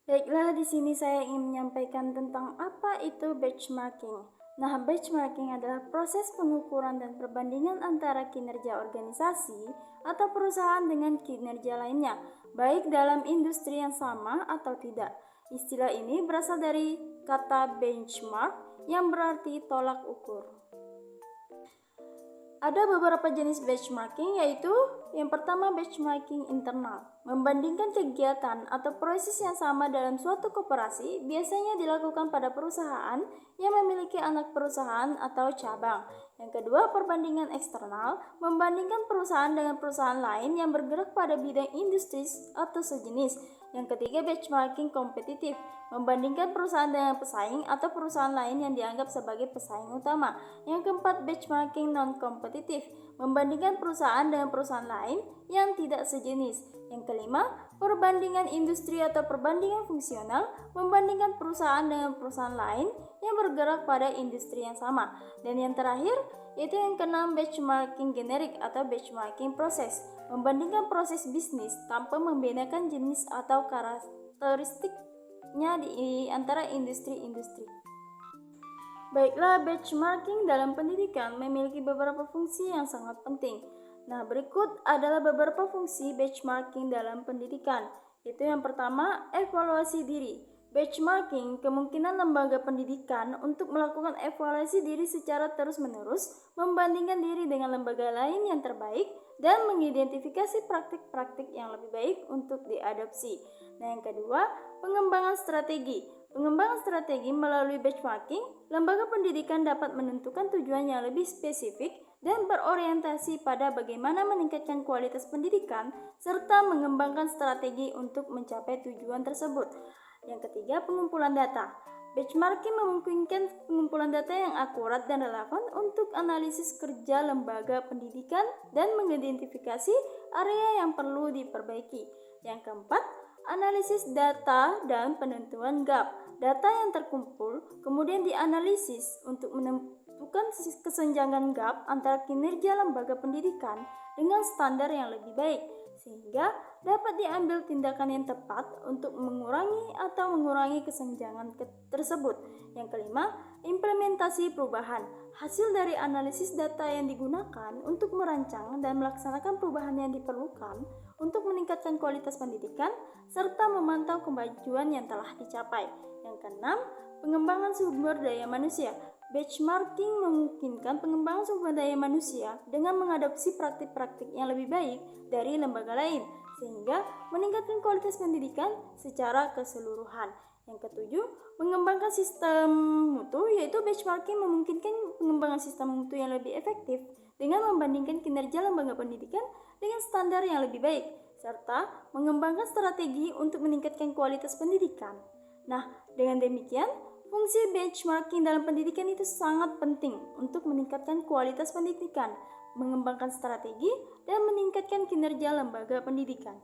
Baiklah, di sini saya ingin menyampaikan tentang apa itu benchmarking. Nah, benchmarking adalah proses pengukuran dan perbandingan antara kinerja organisasi atau perusahaan dengan kinerja lainnya, baik dalam industri yang sama atau tidak. Istilah ini berasal dari kata benchmark yang berarti tolak ukur. Ada beberapa jenis benchmarking, yaitu yang pertama benchmarking internal. Membandingkan kegiatan atau proses yang sama dalam suatu koperasi biasanya dilakukan pada perusahaan yang memiliki anak perusahaan atau cabang. Yang kedua, perbandingan eksternal, membandingkan perusahaan dengan perusahaan lain yang bergerak pada bidang industri atau sejenis. Yang ketiga, benchmarking kompetitif, membandingkan perusahaan dengan pesaing atau perusahaan lain yang dianggap sebagai pesaing utama. Yang keempat, benchmarking non-kompetitif, membandingkan perusahaan dengan perusahaan lain yang tidak sejenis. Yang kelima, perbandingan industri atau perbandingan fungsional, membandingkan perusahaan dengan perusahaan lain yang bergerak pada industri yang sama. Dan yang terakhir, yaitu yang keenam, benchmarking generik atau benchmarking proses, membandingkan proses bisnis tanpa membedakan jenis atau karakteristiknya di antara industri-industri. Baiklah, benchmarking dalam pendidikan memiliki beberapa fungsi yang sangat penting. Nah, berikut adalah beberapa fungsi benchmarking dalam pendidikan. Itu yang pertama, evaluasi diri. Benchmarking kemungkinan lembaga pendidikan untuk melakukan evaluasi diri secara terus-menerus, membandingkan diri dengan lembaga lain yang terbaik, dan mengidentifikasi praktik-praktik yang lebih baik untuk diadopsi. Nah, yang kedua, pengembangan strategi. Pengembangan strategi melalui benchmarking, lembaga pendidikan dapat menentukan tujuan yang lebih spesifik dan berorientasi pada bagaimana meningkatkan kualitas pendidikan serta mengembangkan strategi untuk mencapai tujuan tersebut. Yang ketiga, pengumpulan data. Benchmarking memungkinkan pengumpulan data yang akurat dan relevan untuk analisis kerja lembaga pendidikan dan mengidentifikasi area yang perlu diperbaiki. Yang keempat, analisis data dan penentuan gap. Data yang terkumpul kemudian dianalisis untuk menentukan kesenjangan gap antara kinerja lembaga pendidikan dengan standar yang lebih baik, sehingga dapat diambil tindakan yang tepat untuk mengurangi kesenjangan tersebut. Yang kelima, implementasi perubahan. Hasil dari analisis data yang digunakan untuk merancang dan melaksanakan perubahan yang diperlukan untuk meningkatkan kualitas pendidikan serta memantau kemajuan yang telah dicapai. Yang keenam, pengembangan sumber daya manusia. Benchmarking memungkinkan pengembangan sumber daya manusia dengan mengadopsi praktik-praktik yang lebih baik dari lembaga lain, sehingga meningkatkan kualitas pendidikan secara keseluruhan. Yang ketujuh, mengembangkan sistem mutu, yaitu benchmarking memungkinkan pengembangan sistem mutu yang lebih efektif dengan membandingkan kinerja lembaga pendidikan dengan standar yang lebih baik, serta mengembangkan strategi untuk meningkatkan kualitas pendidikan. Nah, dengan demikian, fungsi benchmarking dalam pendidikan itu sangat penting untuk meningkatkan kualitas pendidikan, mengembangkan strategi, dan meningkatkan kinerja lembaga pendidikan.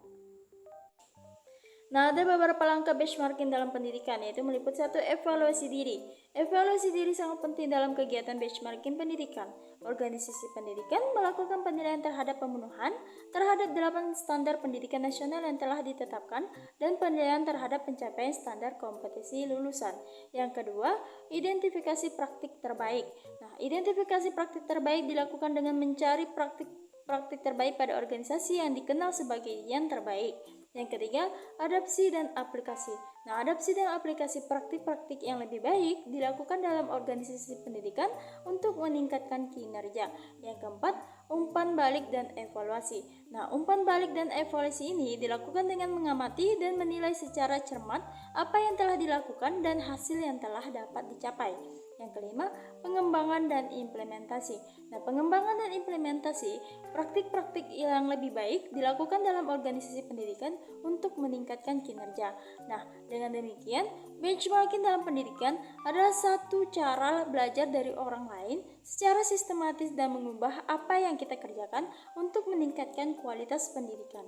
Nah, ada beberapa langkah benchmarking dalam pendidikan, yaitu meliputi 1. Evaluasi diri. Evaluasi diri sangat penting dalam kegiatan benchmarking pendidikan. Organisasi pendidikan melakukan penilaian terhadap pemenuhan terhadap 8 standar pendidikan nasional yang telah ditetapkan dan penilaian terhadap pencapaian standar kompetisi lulusan. Yang kedua, identifikasi praktik terbaik. Nah, identifikasi praktik terbaik dilakukan dengan mencari praktik terbaik pada organisasi yang dikenal sebagai yang terbaik. Yang ketiga, adopsi dan aplikasi. Nah, adopsi dan aplikasi praktik-praktik yang lebih baik dilakukan dalam organisasi pendidikan untuk meningkatkan kinerja. Yang keempat, umpan balik dan evaluasi. Nah, umpan balik dan evaluasi ini dilakukan dengan mengamati dan menilai secara cermat apa yang telah dilakukan dan hasil yang telah dapat dicapai. Yang kelima, pengembangan dan implementasi. Nah, pengembangan dan implementasi praktik-praktik yang lebih baik dilakukan dalam organisasi pendidikan untuk meningkatkan kinerja. Nah, dengan demikian, benchmarking dalam pendidikan adalah satu cara belajar dari orang lain secara sistematis dan mengubah apa yang kita kerjakan untuk meningkatkan kualitas pendidikan.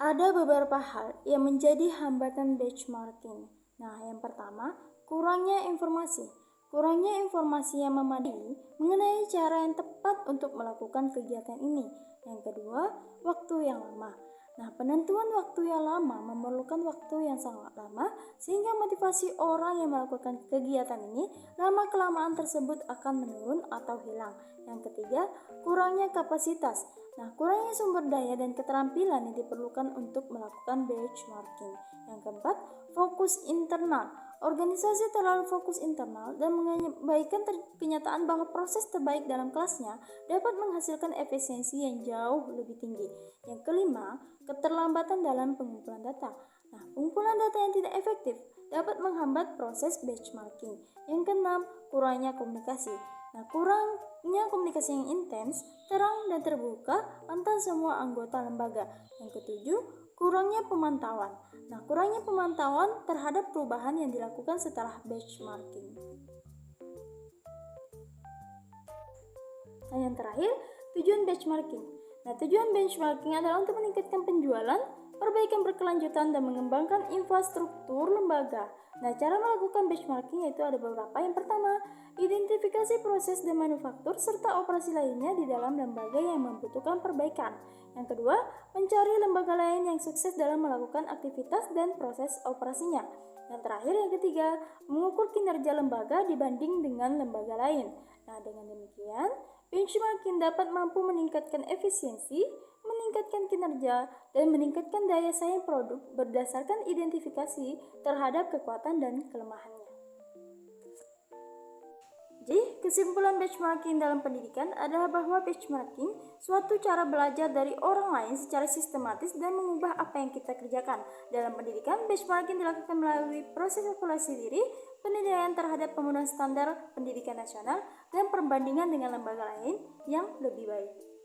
Ada beberapa hal yang menjadi hambatan benchmarking. Nah, yang pertama, kurangnya informasi. Kurangnya informasi yang memadai mengenai cara yang tepat untuk melakukan kegiatan ini. Yang kedua, waktu yang lama. Nah, penentuan waktu yang lama memerlukan waktu yang sangat lama sehingga motivasi orang yang melakukan kegiatan ini lama-kelamaan tersebut akan menurun atau hilang. Yang ketiga, kurangnya kapasitas. Nah, kurangnya sumber daya dan keterampilan yang diperlukan untuk melakukan benchmarking. Yang keempat, fokus internal. Organisasi terlalu fokus internal dan mengabaikan kenyataan bahwa proses terbaik dalam kelasnya dapat menghasilkan efisiensi yang jauh lebih tinggi. Yang kelima, keterlambatan dalam pengumpulan data. Nah, pengumpulan data yang tidak efektif dapat menghambat proses benchmarking. Yang keenam, kurangnya komunikasi. Nah, kurangnya komunikasi yang intens, terang, dan terbuka antar semua anggota lembaga. Yang ketujuh, kurangnya pemantauan. Nah, kurangnya pemantauan terhadap perubahan yang dilakukan setelah benchmarking. Nah, yang terakhir, tujuan benchmarking. Nah, tujuan benchmarking adalah untuk meningkatkan penjualan, perbaikan berkelanjutan, dan mengembangkan infrastruktur lembaga. Nah, cara melakukan benchmarking yaitu ada beberapa. Yang pertama, identifikasi proses dan manufaktur serta operasi lainnya di dalam lembaga yang membutuhkan perbaikan. Yang kedua, mencari lembaga lain yang sukses dalam melakukan aktivitas dan proses operasinya. Yang terakhir, yang ketiga, mengukur kinerja lembaga dibanding dengan lembaga lain. Nah, dengan demikian, benchmarking dapat mampu meningkatkan efisiensi, meningkatkan kinerja, dan meningkatkan daya saing produk berdasarkan identifikasi terhadap kekuatan dan kelemahannya. Jadi, kesimpulan benchmarking dalam pendidikan adalah bahwa benchmarking suatu cara belajar dari orang lain secara sistematis dan mengubah apa yang kita kerjakan. Dalam pendidikan, benchmarking dilakukan melalui proses evaluasi diri, penilaian terhadap pemenuhan standar pendidikan nasional, dan perbandingan dengan lembaga lain yang lebih baik.